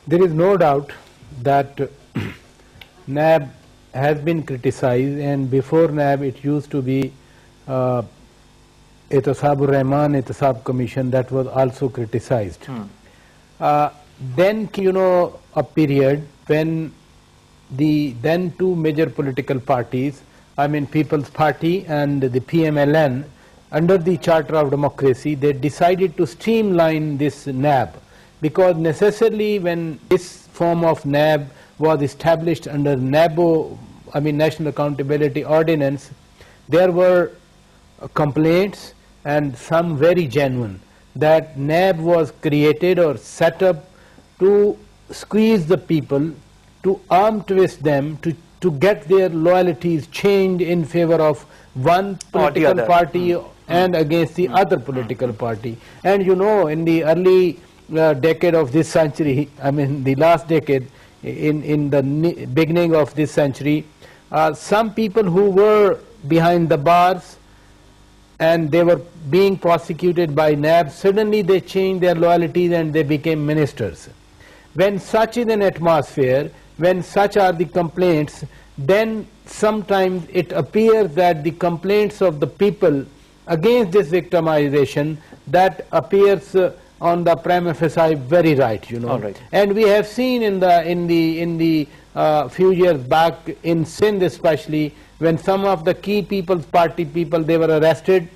There is no doubt that NAB has been criticized, and before NAB it used to be Ihtisabur Rahman Ihtisab Commission that was also criticized. Then a period when the then two major political parties, I mean People's Party and the PMLN, under the Charter of Democracy, they decided to streamline this NAB, because necessarily when this form of NAB was established under NABO, I mean National Accountability Ordinance, there were complaints, and some very genuine, that NAB was created or set up to squeeze the people, to arm twist them, to get their loyalties changed in favor of one political party and against the other political party. And in the early decade of this century, I mean the last decade, in the beginning of this century, some people who were behind the bars and they were being prosecuted by NAB, suddenly they changed their loyalties and they became ministers. When such is an atmosphere, when such are the complaints, then sometimes it appears that the complaints of the people against this victimization, that appears on the prima facie very right, All right. And we have seen in the few years back in Sindh especially, when some of the key People's Party people, they were arrested.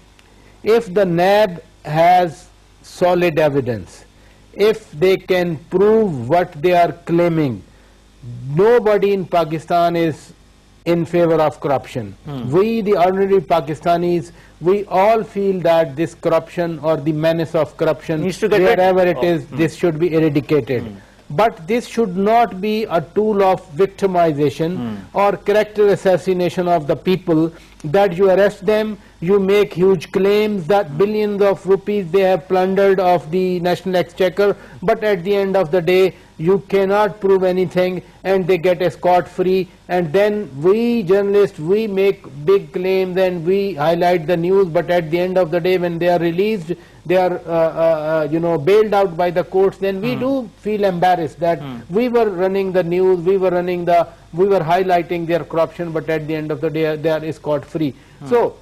If the NAB has solid evidence, if they can prove what they are claiming, nobody in Pakistan is in favor of corruption. We, the ordinary Pakistanis, we all feel that this corruption or the menace of corruption, wherever it is, this should be eradicated. But this should not be a tool of victimization or character assassination of the people, that you arrest them, you make huge claims that billions of rupees they have plundered of the national exchequer, but at the end of the day you cannot prove anything and they get scot-free. And then we journalists, we make big claims and we highlight the news, but at the end of the day when they are released, they are bailed out by the courts, then we do feel embarrassed that we were running the news, we were highlighting their corruption, but at the end of the day they are scot-free. So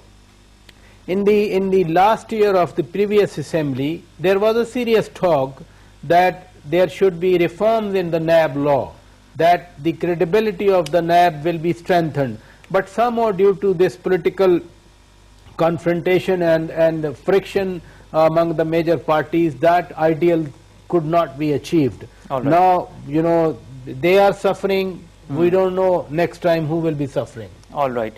in the last year of the previous assembly, there was a serious talk that there should be reforms in the NAB law, that the credibility of the NAB will be strengthened. But somehow due to this political confrontation and friction among the major parties, that ideal could not be achieved. Now, they are suffering. We don't know next time who will be suffering. All right.